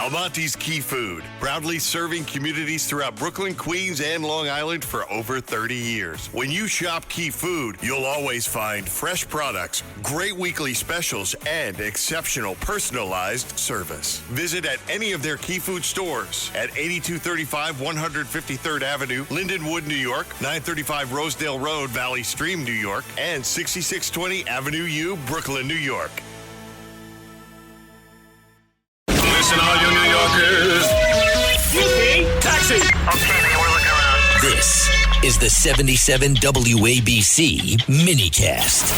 Almonte's Key Food, proudly serving communities throughout Brooklyn, Queens, and Long Island for over 30 years. When you shop Key Food, you'll always find fresh products, great weekly specials, and exceptional personalized service. Visit at any of their Key Food stores at 8235 153rd Avenue, Lindenwood, New York, 935 Rosedale Road, Valley Stream, New York, and 6620 Avenue U, Brooklyn, New York. Listen, all you New Yorkers. Excuse me, taxi. Okay, man, we're looking around. This is the 77 WABC minicast.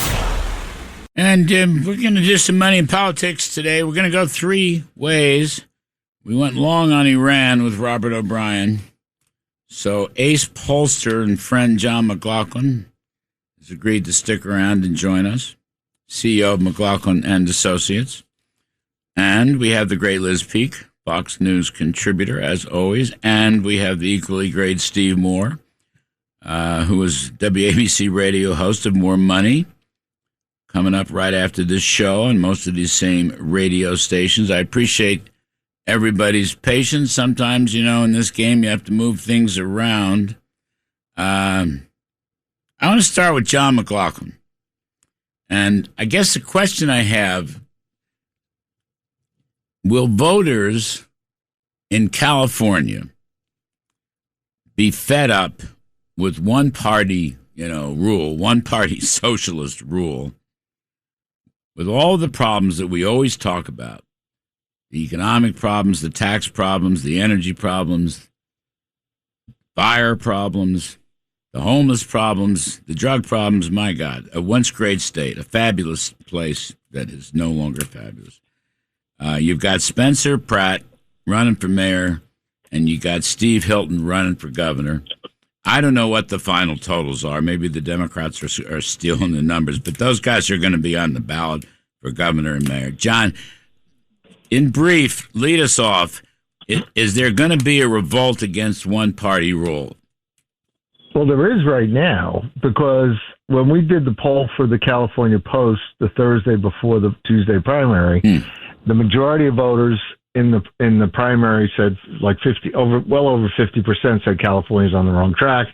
And we're going to do some money in politics today. We're going to go three ways. We went long on Iran with Robert O'Brien. So ace pollster and friend John McLaughlin has agreed to stick around and join us, CEO of McLaughlin and Associates. And we have the great Liz Peek, Fox News contributor, as always. And we have the equally great Steve Moore, who is WABC radio host of More Money, coming up right after this show on most of these same radio stations. I appreciate everybody's patience. Sometimes, in this game, you have to move things around. I want to start with John McLaughlin. And I guess the question I have, will voters in California be fed up with one-party, rule, one-party socialist rule, with all the problems that we always talk about, the economic problems, the tax problems, the energy problems, fire problems, the homeless problems, the drug problems? My God, a once great state, a fabulous place that is no longer fabulous. You've got Spencer Pratt running for mayor, and you got Steve Hilton running for governor. I don't know what the final totals are. Maybe the Democrats are stealing the numbers, but those guys are going to be on the ballot for governor and mayor. John, in brief, lead us off. Is there going to be a revolt against one-party rule? Well, there is right now, because when we did the poll for the California Post the Thursday before the Tuesday primary, the majority of voters in the primary said well over 50% said California's on the wrong track,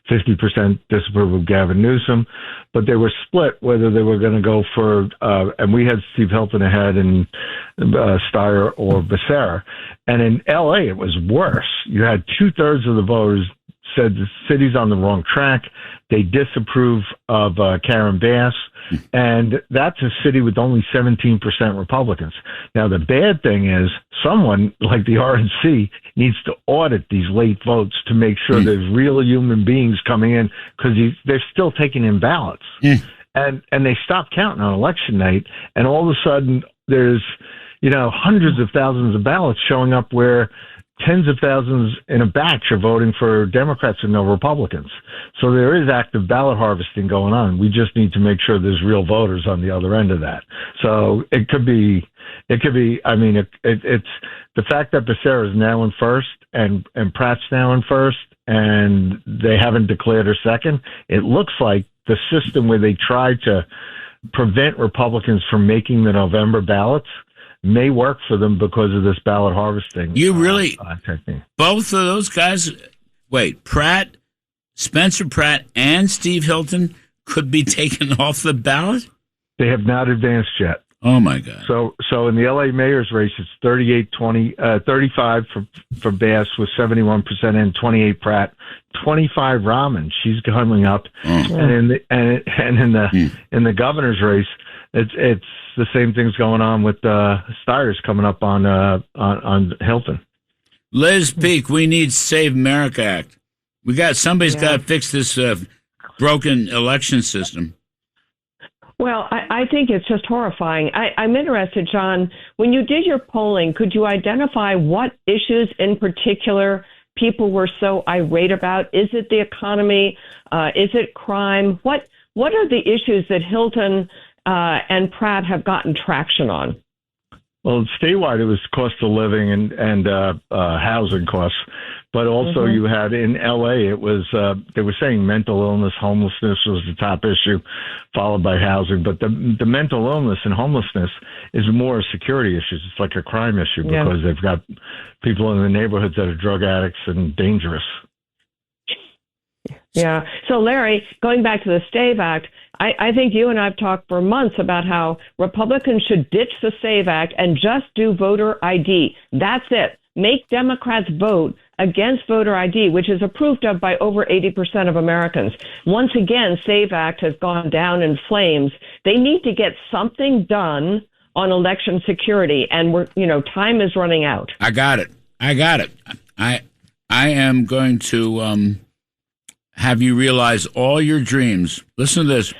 50% disapprove of Gavin Newsom, but they were split whether they were going to go for and we had Steve Hilton ahead and Steyer or Becerra, and in LA it was worse. You had 2/3 of the voters said the city's on the wrong track. They disapprove of Karen Bass, and that's a city with only 17% Republicans. Now, the bad thing is someone like the RNC needs to audit these late votes to make sure there's real human beings coming in, because they're still taking in ballots. And they stop counting on election night, and all of a sudden there's, hundreds of thousands of ballots showing up where tens of thousands in a batch are voting for Democrats and no Republicans. So there is active ballot harvesting going on. We just need to make sure there's real voters on the other end of that. So it could be, I mean, it's the fact that Becerra is now in first and Pratt's now in first, and they haven't declared her second. It looks like the system where they tried to prevent Republicans from making the November ballots may work for them because of this ballot harvesting. You really, technique. Both of those guys, Pratt, Spencer Pratt, and Steve Hilton could be taken off the ballot? They have not advanced yet. Oh, my God. So in the L.A. mayor's race, it's 35 for Bass with 71% and 28 Pratt, 25 Rahman. She's coming up. And in the governor's race, it's the same things going on with Steyer's coming up on Hilton. Liz Peek, we need Save America Act. Somebody's got to fix this broken election system. Well, I think it's just horrifying. I'm interested, John, when you did your polling, could you identify what issues in particular people were so irate about? Is it the economy? Is it crime? What are the issues that Hilton and Pratt have gotten traction on? Well, statewide, it was cost of living and housing costs. But also you had in L.A., it was they were saying mental illness, homelessness was the top issue, followed by housing. But the mental illness and homelessness is more a security issue. It's like a crime issue because they've got people in the neighborhoods that are drug addicts and dangerous. Yeah. So, Larry, going back to the SAVE Act, I think you and I have talked for months about how Republicans should ditch the SAVE Act and just do voter ID. That's it. Make Democrats vote against voter ID, which is approved of by over 80% of Americans. Once again, SAVE Act has gone down in flames. They need to get something done on election security, and time is running out. I got it. I am going to have you realize all your dreams. Listen to this.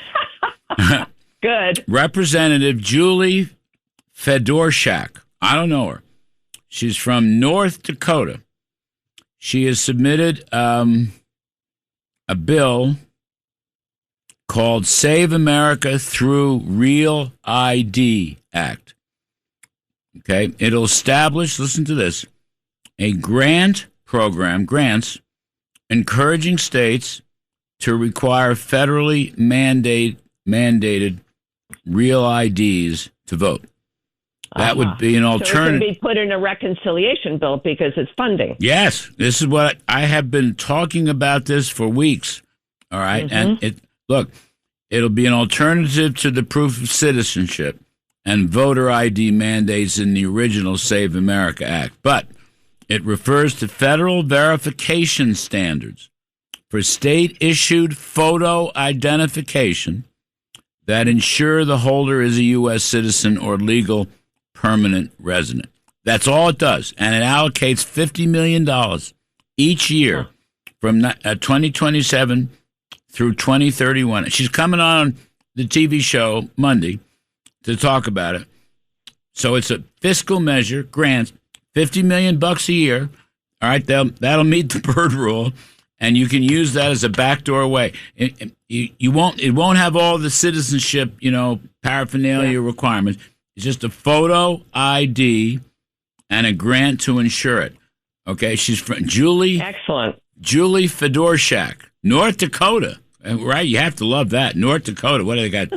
Good. Representative Julie Fedorchak. I don't know her. She's from North Dakota. She has submitted a bill called Save America Through Real ID Act. Okay, it'll establish, listen to this, a grants encouraging states to require federally mandated real IDs to vote. That would be an alternative. So it can be put in a reconciliation bill because it's funding. Yes, this is what I have been talking about this for weeks. All right, and it'll be an alternative to the proof of citizenship and voter ID mandates in the original Save America Act, but it refers to federal verification standards for state-issued photo identification that ensure the holder is a U.S. citizen or legal permanent resident. That's all it does. And it allocates $50 million each year from 2027 through 2031. She's coming on the TV show Monday to talk about it. So it's a fiscal measure, grants, $50 million a year. All right, that'll meet the Byrd rule, and you can use that as a backdoor way. It won't have all the citizenship, paraphernalia requirements. It's just a photo ID and a grant to insure it. Okay, she's from Julie. Excellent. Julie Fedorchak, North Dakota. Right, you have to love that. North Dakota. What do they got?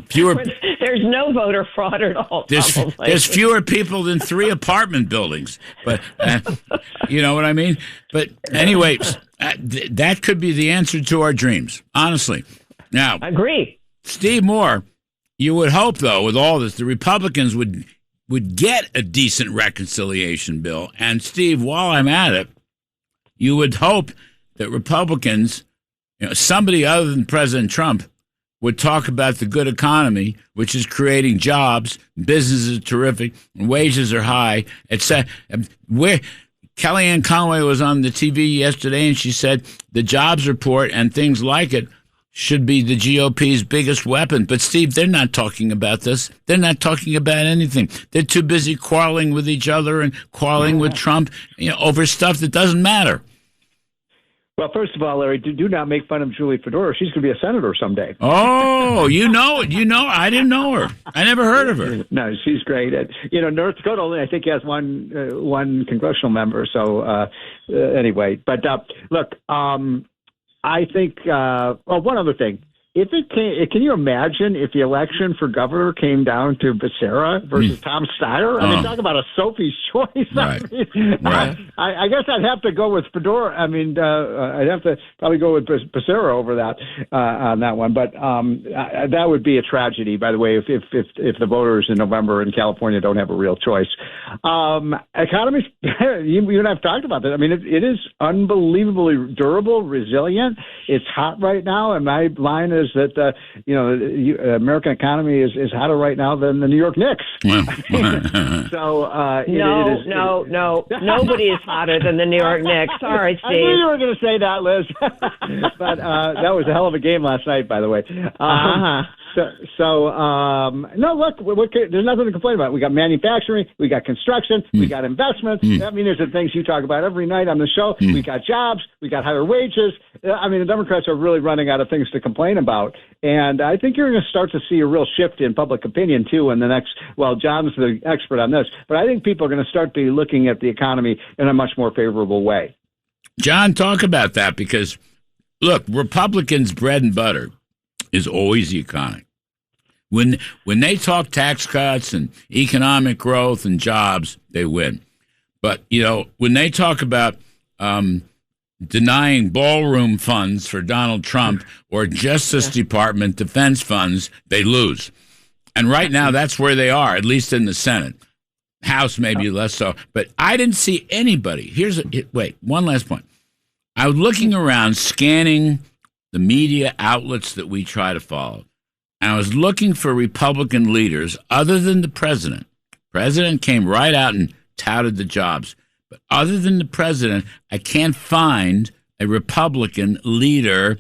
Fewer. There's no voter fraud at all. There's fewer people than 3 apartment buildings, but you know what I mean. But anyway, that could be the answer to our dreams. Honestly, now agree. Steve Moore. You would hope, though, with all this, the Republicans would get a decent reconciliation bill. And, Steve, while I'm at it, you would hope that Republicans, somebody other than President Trump, would talk about the good economy, which is creating jobs, business is terrific, and wages are high, etc. Kellyanne Conway was on the TV yesterday, and she said the jobs report and things like it should be the GOP's biggest weapon. But, Steve, they're not talking about this. They're not talking about anything. They're too busy quarreling with each other and quarreling with Trump over stuff that doesn't matter. Well, first of all, Larry, do not make fun of Julie Fedora. She's going to be a senator someday. Oh, you know it. I didn't know her. I never heard of her. No, she's great. North Dakota only, I think, has one congressional member. So anyway, but look, I think, one other thing. Can you imagine if the election for governor came down to Becerra versus Tom Steyer? I mean, talk about a Sophie's choice. Right. I guess I'd have to go with Fedora. I mean, I'd have to probably go with Becerra over that on that one. But that would be a tragedy, by the way, if the voters in November in California don't have a real choice. Economies, you and I have talked about that. I mean, it is unbelievably durable, resilient. It's hot right now, and my line is that the American economy is hotter right now than the New York Knicks. So no, nobody is hotter than the New York Knicks. Sorry, Steve. I knew you were going to say that, Liz. But that was a hell of a game last night, by the way. No, look, there's nothing to complain about. We got manufacturing, we got construction, we got investments. I mean, there's the things you talk about every night on the show. We got jobs, we got higher wages. I mean, the Democrats are really running out of things to complain about. And I think you're going to start to see a real shift in public opinion, too, in the next, well, John's the expert on this, but I think people are going to start be looking at the economy in a much more favorable way. John, talk about that because, look, Republicans' bread and butter is always the economy. When they talk tax cuts and economic growth and jobs, they win. But, when they talk about denying ballroom funds for Donald Trump or Justice Department defense funds, they lose. And right now, that's where they are, at least in the Senate. House, maybe less so. But I didn't see anybody. Wait, one last point. I was looking around, scanning the media outlets that we try to follow. And I was looking for Republican leaders other than the president. President came right out and touted the jobs. But other than the president, I can't find a Republican leader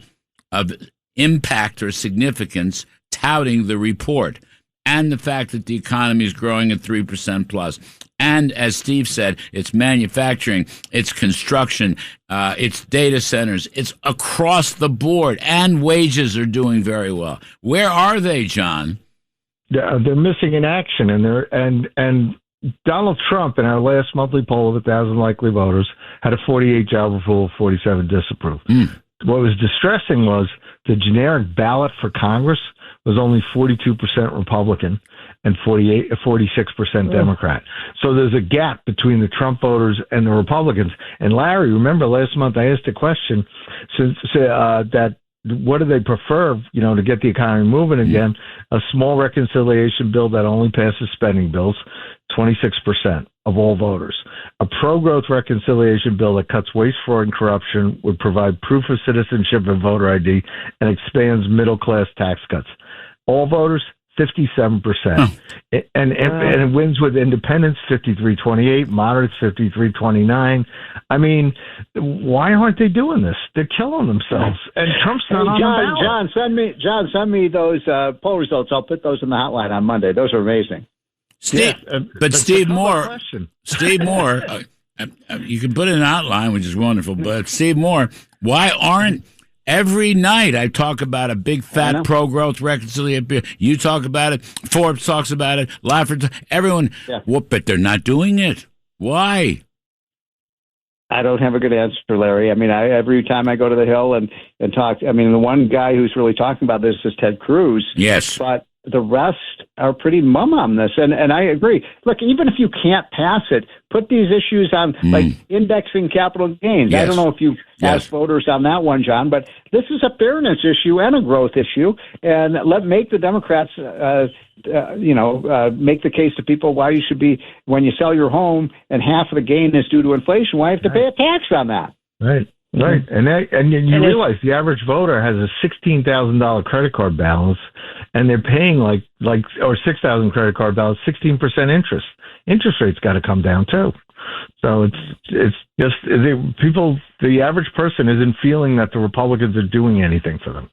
of impact or significance touting the report and the fact that the economy is growing at 3% plus. And as Steve said, it's manufacturing, it's construction, it's data centers, it's across the board, and wages are doing very well. Where are they, John? They're missing in action, and Donald Trump, in our last monthly poll of 1,000 likely voters, had a 48 job approval, 47 disapprove. What was distressing was the generic ballot for Congress was only 42% Republican and 46% Democrat. So there's a gap between the Trump voters and the Republicans. And Larry, remember last month I asked a question that what do they prefer, to get the economy moving again? A small reconciliation bill that only passes spending bills, 26% of all voters. A pro-growth reconciliation bill that cuts waste, fraud, and corruption would provide proof of citizenship and voter ID and expands middle-class tax cuts. All voters, 57%. And it wins with independents, 53-28, moderates, 53-29. I mean, why aren't they doing this? They're killing themselves. And Trump's not on the ballot. John, send me those poll results. I'll put those in the hotline on Monday. Those are amazing. Steve Moore, you can put in an outline, which is wonderful, but Steve Moore, why aren't every night I talk about a big fat pro-growth reconciliation? You talk about it. Forbes talks about it. Laffer, everyone. Yeah. But they're not doing it. Why? I don't have a good answer, Larry. I mean, every time I go to the Hill and talk, I mean, the one guy who's really talking about this is Ted Cruz. Yes. But the rest are pretty mum on this. And I agree. Look, even if you can't pass it, put these issues on, like indexing capital gains. Yes. I don't know if you've asked voters on that one, John, but this is a fairness issue and a growth issue. And make the Democrats, make the case to people why you should be, when you sell your home and half of the gain is due to inflation, why you have to pay a tax on that? Right. Right, and you realize the average voter has a $16,000 credit card balance, and they're paying or $6,000 credit card balance, 16% interest. Interest rates got to come down too. So it's just the average person isn't feeling that the Republicans are doing anything for them.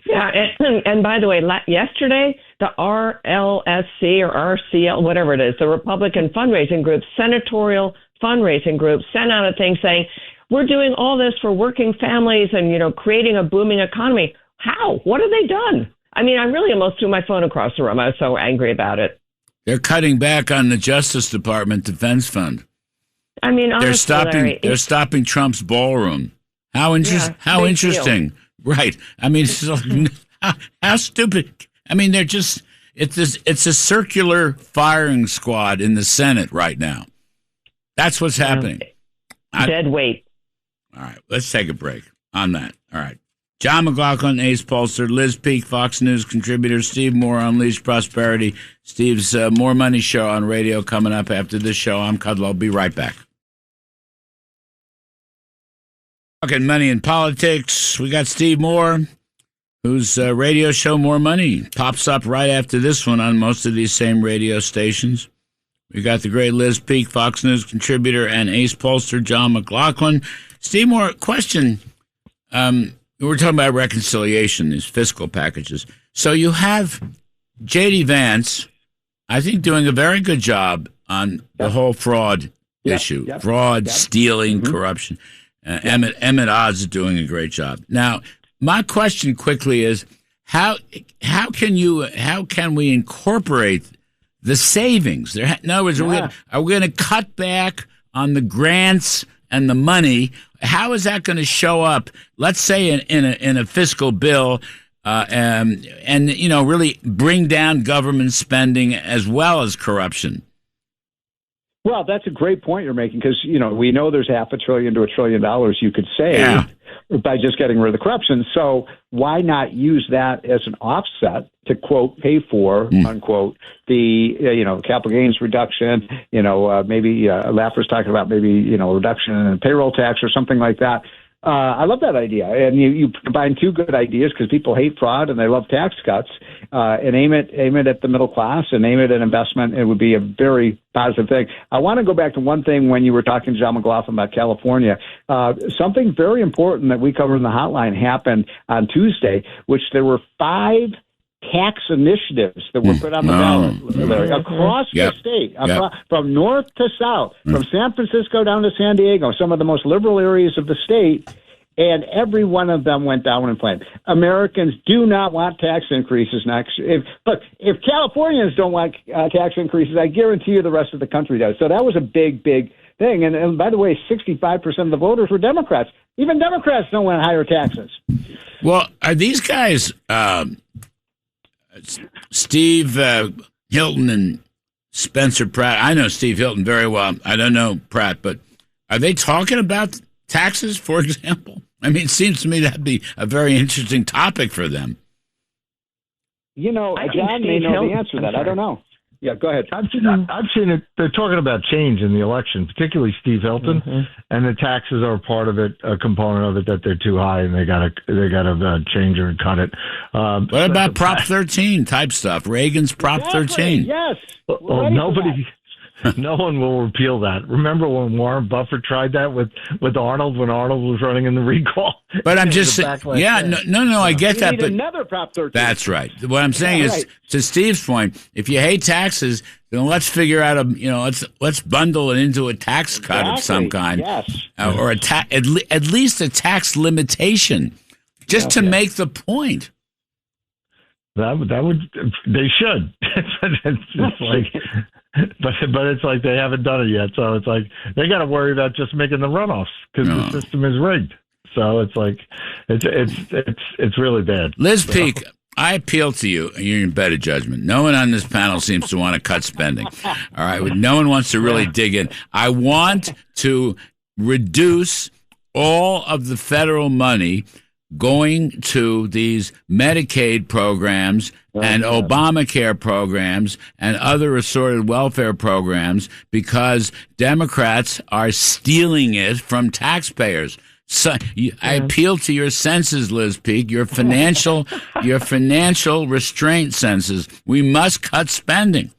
Yeah, and by the way, yesterday the RLSC or RCL, whatever it is, the Republican fundraising group, senatorial fundraising group, sent out a thing saying, we're doing all this for working families and, creating a booming economy. How? What have they done? I mean, I really almost threw my phone across the room. I was so angry about it. They're cutting back on the Justice Department Defense Fund. I mean, honestly, they're stopping Trump's ballroom. How interesting. Deal. Right. I mean, how stupid. I mean, it's a circular firing squad in the Senate right now. That's what's happening. Dead weight. All right, let's take a break on that. All right. John McLaughlin, Ace Pollster, Liz Peek, Fox News contributor, Steve Moore, Unleashed Prosperity, Steve's More Money Show on radio coming up after this show. I'm Kudlow. I'll be right back. Talking money and politics. We got Steve Moore, whose radio show More Money pops up right after this one on most of these same radio stations. We got the great Liz Peek, Fox News contributor, and Ace Pollster, John McLaughlin. Steve Moore, question. we're talking about reconciliation, these fiscal packages. So you have J.D. Vance, I think, doing a very good job on the whole fraud issue, fraud, stealing, corruption. Emmett Oz is doing a great job. Now, my question quickly is, how can we incorporate the savings? In other words, are we going to cut back on the grants and the money? How is that going to show up? Let's say in a fiscal bill, and really bring down government spending as well as corruption. Well, that's a great point you're making because, we know there's $500 billion to $1 trillion you could save by just getting rid of the corruption. So why not use that as an offset to, quote, pay for, unquote, the, capital gains reduction, maybe Laffer's talking about maybe, a reduction in payroll tax or something like that. I love that idea. And you combine two good ideas because people hate fraud and they love tax cuts and aim it at the middle class and aim it at investment. It would be a very positive thing. I want to go back to one thing when you were talking to John McLaughlin about California. Something very important that we covered in the hotline happened on Tuesday, which there were 5 tax initiatives that were put on the ballot, Larry, across the state, from north to south, from San Francisco down to San Diego, some of the most liberal areas of the state, and every one of them went down in flames. Americans do not want tax increases next. If Californians don't want tax increases, I guarantee you the rest of the country does. So that was a big, big thing. And by the way, 65% of the voters were Democrats. Even Democrats don't want higher taxes. Well, are these guys... Steve Hilton and Spencer Pratt. I know Steve Hilton very well. I don't know Pratt, but are they talking about taxes, for example? I mean, it seems to me that'd be a very interesting topic for them. John may know the answer to that. I don't know. Yeah, go ahead. I've seen it. They're talking about change in the election, particularly Steve Hilton, and the taxes are part of it, a component of it that they're too high, and they got to change or cut it. What about Prop 13 type stuff? Reagan's Prop 13. Yes. Well, no one will repeal that. Remember when Warren Buffett tried that with Arnold when Arnold was running in the recall? But I'm just saying, I get that. But another Prop 13. That's right. What I'm saying is, to Steve's point, if you hate taxes, then let's figure out let's bundle it into a tax cut of some kind, or at least a tax limitation, just to make the point. That would they should. It's like. But it's like they haven't done it yet, so it's like they got to worry about just making the runoffs because the system is rigged. So it's like it's really bad. Liz Peek, I appeal to you, and you're in better judgment. No one on this panel seems to want to cut spending. All right, no one wants to really dig in. I want to reduce all of the federal money going to these Medicaid programs and Obamacare programs and other assorted welfare programs because Democrats are stealing it from taxpayers. So I appeal to your senses, Liz Peek, your financial restraint senses. We must cut spending.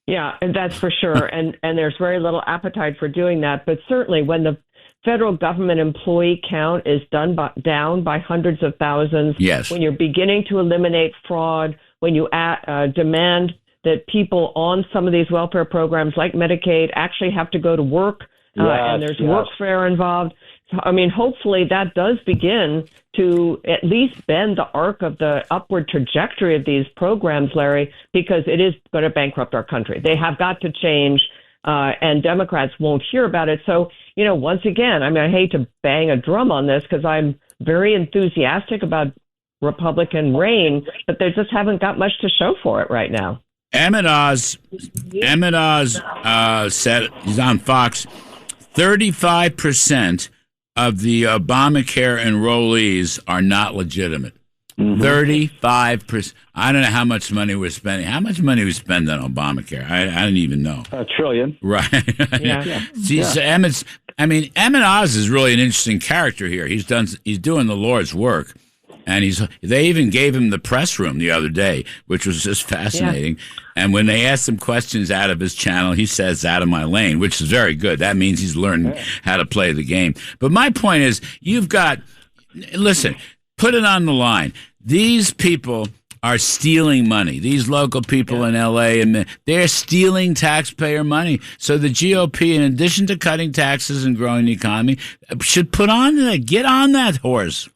Yeah, and that's for sure. And there's very little appetite for doing that. But certainly when the federal government employee count is down by hundreds of thousands. Yes. When you're beginning to eliminate fraud, when you demand that people on some of these welfare programs like Medicaid actually have to go to work, and there's workfare involved. So, I mean, hopefully that does begin to at least bend the arc of the upward trajectory of these programs, Larry, because it is going to bankrupt our country. They have got to change. And Democrats won't hear about it. So, once again, I mean, I hate to bang a drum on this because I'm very enthusiastic about Republican reign, but they just haven't got much to show for it right now. Emmett Oz said, he's on Fox, 35% of the Obamacare enrollees are not legitimate. 35%. I don't know how much money we're spending. How much money we spend on Obamacare? I don't even know. $1 trillion. Right. See, so Emmett Oz is really an interesting character here. He's doing the Lord's work, and they even gave him the press room the other day, which was just fascinating. Yeah. And when they asked him questions out of his channel, he says, "Out of my lane," which is very good. That means he's learning how to play the game. But my point is, listen. put it on the line. These people are stealing money. These local people in L.A., and they're stealing taxpayer money. So the GOP, in addition to cutting taxes and growing the economy, should get on that horse.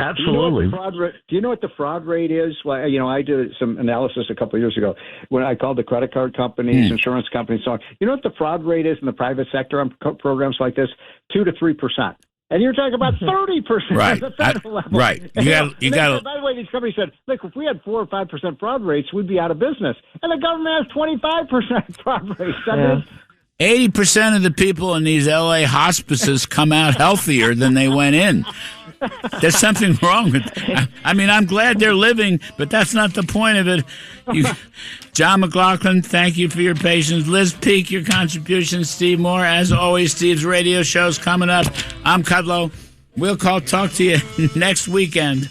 Absolutely. Do you know what the fraud rate is? Well, I did some analysis a couple of years ago when I called the credit card companies, insurance companies, so on. You know what the fraud rate is in the private sector on programs like this? 2 to 3%. And you're talking about 30% right. at the federal level. Right. You got. By the way, these companies said, look, if we had 4 or 5% fraud rates, we'd be out of business. And the government has 25% fraud rates. That means 80% of the people in these L.A. hospices come out healthier than they went in. There's something wrong with it. I'm glad they're living, but that's not the point of it. John McLaughlin, thank you for your patience. Liz Peek, your contribution. Steve Moore, as always, Steve's radio show's coming up. I'm Kudlow. We'll talk to you next weekend.